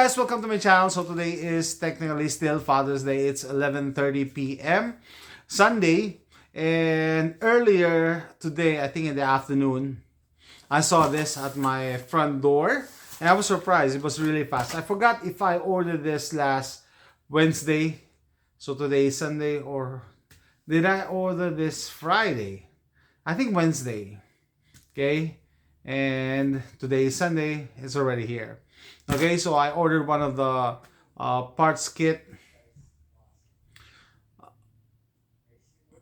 guys, welcome to my channel. So today is technically still Father's Day. It's 11:30 p.m. Sunday, and earlier today, I think in the afternoon, I saw this at my front door and I was surprised. It was really fast. I forgot if I ordered this last Wednesday, so today is Sunday, or did I order this Friday? I think Wednesday. Okay, and today is Sunday. It's already here. Okay, so I ordered one of the parts kit.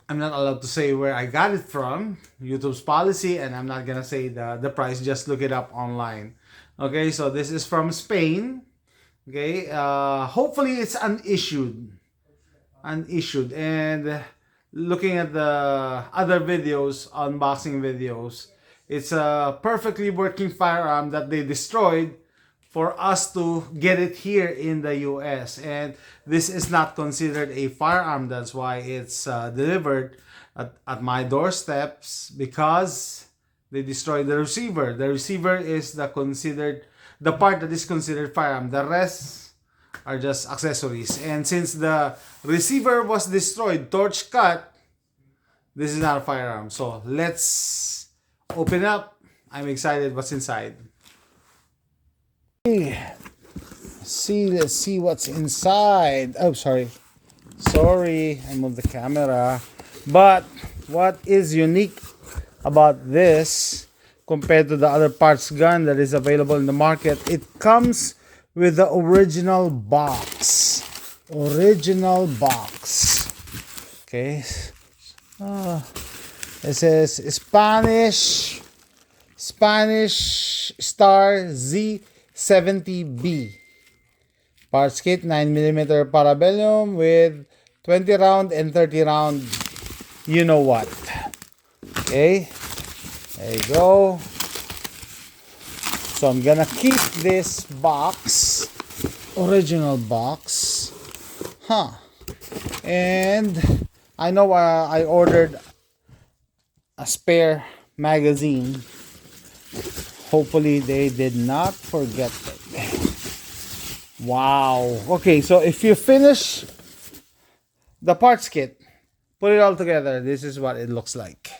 I'm not allowed to say where I got it from, YouTube's policy, and I'm not gonna say the price. Just look it up online. Okay, so this is from Spain. Okay, hopefully it's unissued, and looking at the other videos, unboxing videos, it's a perfectly working firearm that they destroyed for us to get it here in the US. And this is not considered a firearm. That's why it's delivered at my doorsteps, because they destroyed the receiver. The receiver is the part that is considered firearm. The rest are just accessories. And since the receiver was destroyed, torch cut, this is not a firearm. So let's open up. I'm excited what's inside. Let's see what's inside. Oh, sorry, I moved the camera. But what is unique about this compared to the other parts gun that is available in the market, it comes with the original box. Okay, it says Spanish Star Z70B parts kit, 9mm parabellum with 20 round and 30 round, you know what. Okay, there you go. So I'm gonna keep this box, original box, and I know I ordered a spare magazine. Hopefully they did not forget it. Wow. Okay, so if you finish the parts kit, put it all together, this is what it looks like.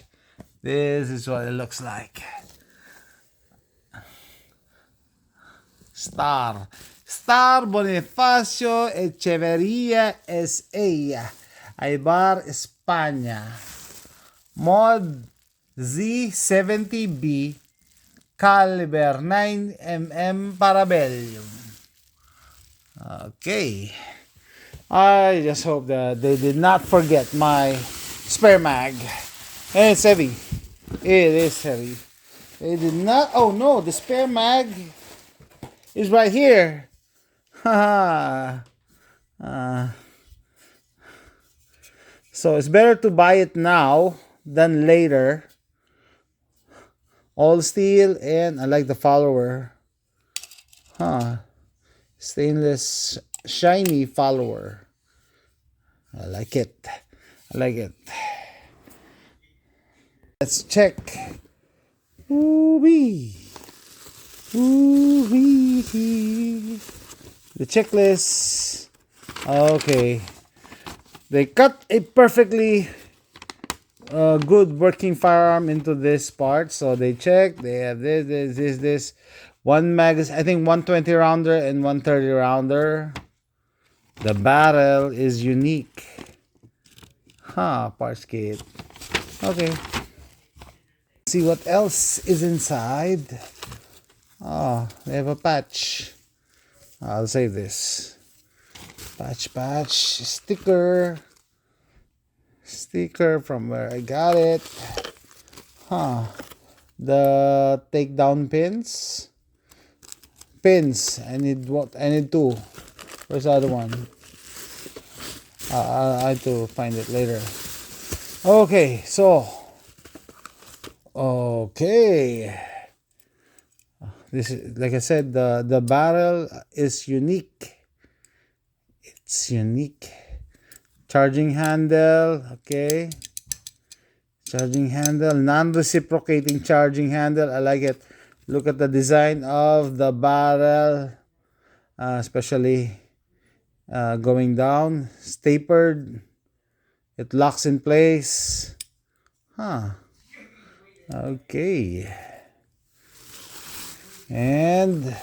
Star Bonifacio Echeverría S.A. Aybar, España. Mod Z70B caliber 9mm parabellum. Okay, I just hope that they did not forget my spare mag. And it's heavy. It is heavy. They did not. Oh no, the spare mag is right here. So it's better to buy it now than later. All steel, and I like the follower. Stainless shiny follower. I like it. Let's check. Ooh-wee. The checklist. Okay. They cut a perfectly good working firearm into this part. So they check. They have this. One magazine, I think 120 rounder and 130 rounder. The barrel is unique. Parts kit. Okay. Let's see what else is inside. They have a patch. I'll save this. Patch, sticker from where I got it. The takedown pins. I need two. Where's the other one? I have to find it later. Okay, so this is, like I said, the barrel is unique. It's unique. Charging handle, okay. Charging handle, non-reciprocating charging handle. I like it. Look at the design of the barrel. especially going down. It's tapered. It locks in place. Huh. Okay. And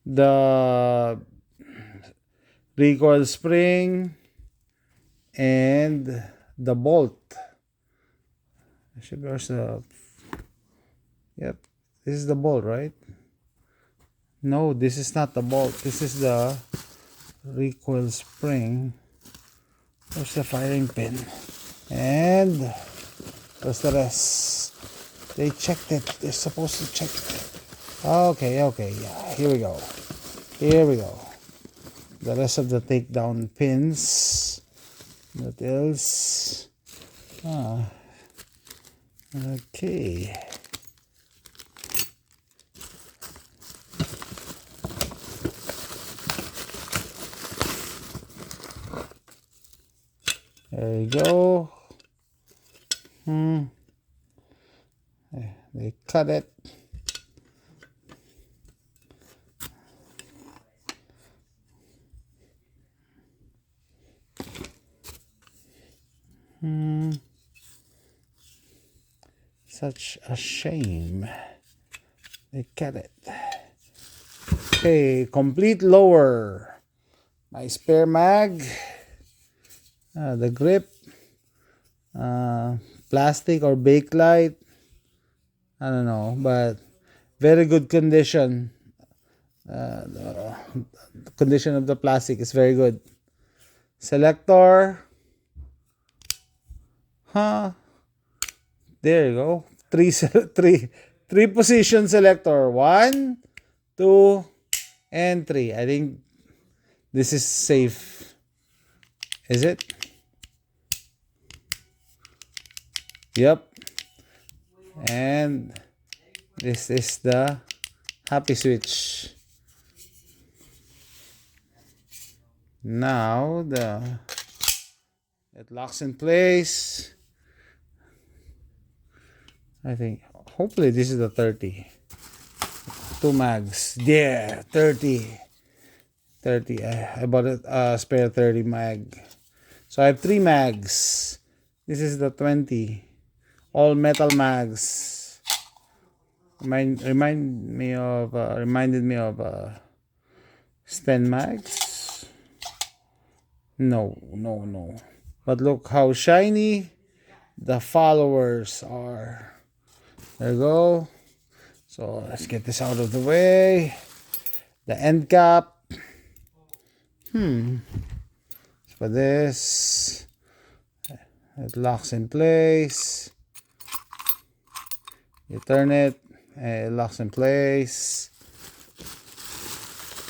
the recoil spring and the bolt. Where's the... Yep, this is the bolt, right? No, this is not the bolt. This is the recoil spring. There's the firing pin. And what's the rest? They checked it. They're supposed to check it. Okay, yeah. Here we go. The rest of the takedown pins. What else? Okay. There you go. They cut it. Such a shame. They cut it. Okay, complete lower. My spare mag. The grip. Plastic or Bakelite. I don't know, but very good condition. The condition of the plastic is very good. Selector. There you go. Three position selector. 1, 2, and 3. I think this is safe. Is it? Yep. And this is the happy switch. Now it locks in place. I think hopefully this is the 30. 2 mags. Yeah, 30. I bought a spare 30 mag. So I have 3 mags. This is the 20. All metal mags. Reminded me of Sten mags. No. But look how shiny the followers are. There you go. So let's get this out of the way. The end cap. For this, it locks in place. You turn it, and it locks in place.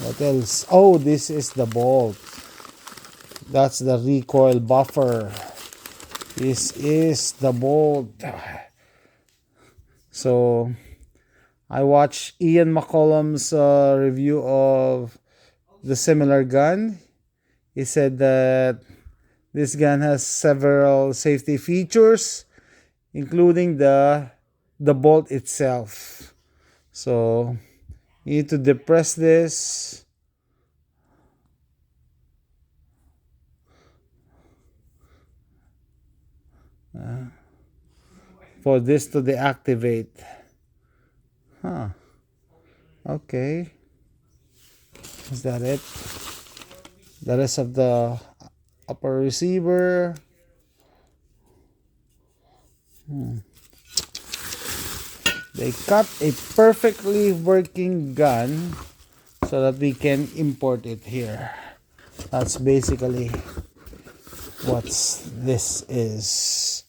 What else? Oh, this is the bolt. That's the recoil buffer. This is the bolt. So I watched Ian McCollum's review of the similar gun. He said that this gun has several safety features, including the bolt itself. So you need to depress this. For this to deactivate. Okay. Is that it? The rest of the upper receiver. They cut a perfectly working gun so that we can import it here. That's basically what this is.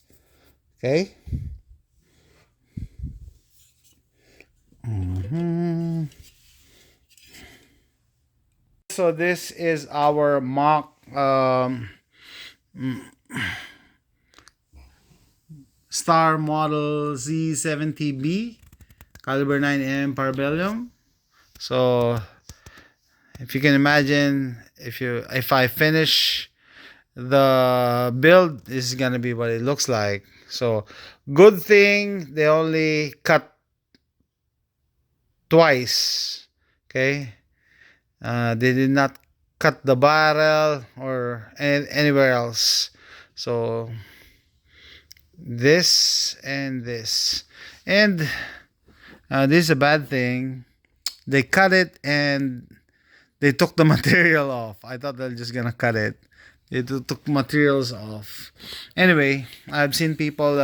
Okay. So this is our mock Star Model Z70B caliber 9mm Parabellum. So if you can imagine, if I finish the build, this is gonna be what it looks like. So good thing they only cut twice. Okay, they did not cut the barrel or anywhere else. So this and this, and this is a bad thing. They cut it and they took the material off. I thought they're just gonna cut it. They took materials off. Anyway, I've seen people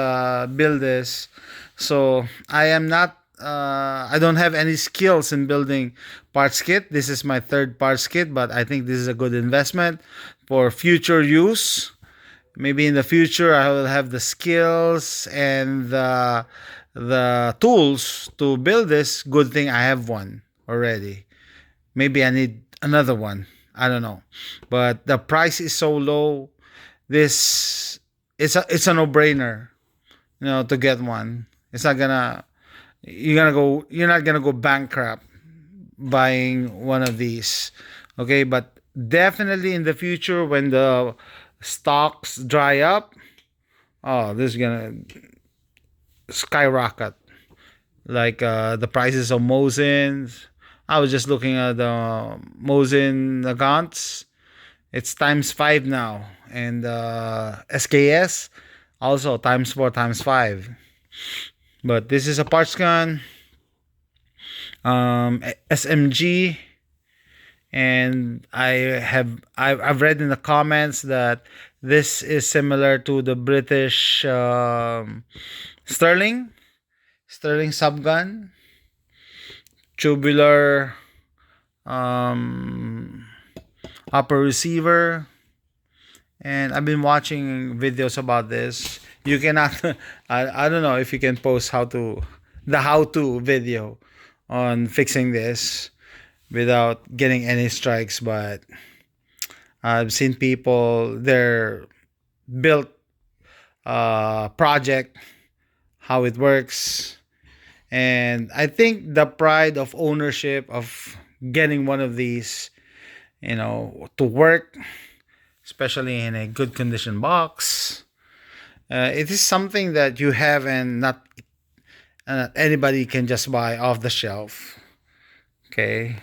build this, so I am not. I don't have any skills in building parts kit. This is my third parts kit, but I think this is a good investment for future use. Maybe in the future I will have the skills and the tools to build this. Good thing I have one already. Maybe I need another one. I don't know. But the price is so low. This it's a no-brainer, to get one. It's not gonna you're not gonna go bankrupt buying one of these. Okay, but definitely in the future when the stocks dry up, oh, this is gonna skyrocket. Like the prices of Mosins. I was just looking at the Mosin accounts. It's times 5 now. And SKS also times 4 times 5. But this is a parts gun. SMG. And I've read in the comments that this is similar to the British Sterling subgun, tubular upper receiver, and I've been watching videos about this. You cannot I don't know if you can post the how-to video on fixing this without getting any strikes, but I've seen people their built project, how it works. And I think the pride of ownership of getting one of these, to work, especially in a good condition box, it is something that you have and not anybody can just buy off the shelf. Okay.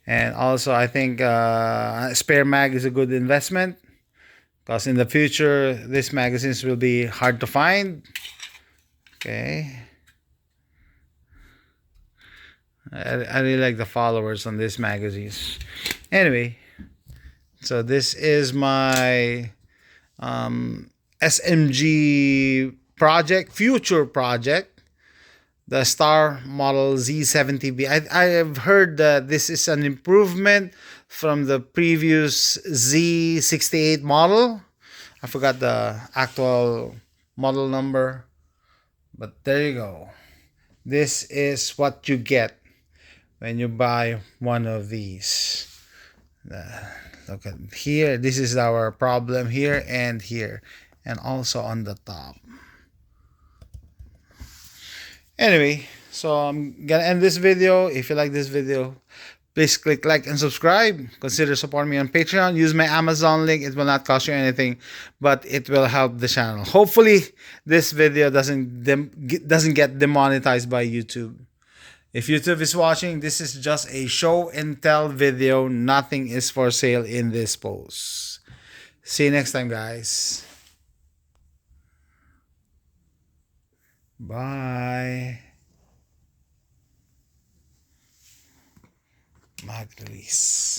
And also, I think spare mag is a good investment because in the future, these magazines will be hard to find. Okay. I really like the followers on these magazines. Anyway, so this is my SMG project, future project, the Star Model Z70B. I have heard that this is an improvement from the previous Z68 model. I forgot the actual model number, but there you go. This is what you get when you buy one of these. Look at here. This is our problem here, and also on the top. Anyway, so I'm gonna end this video. If you like this video, please click like and subscribe. Consider supporting me on Patreon. Use my Amazon link. It will not cost you anything, but it will help the channel. Hopefully, this video doesn't get demonetized by YouTube. If YouTube is watching, this is just a show and tell video. Nothing is for sale in this post. See you next time, guys. Bye. Mag release.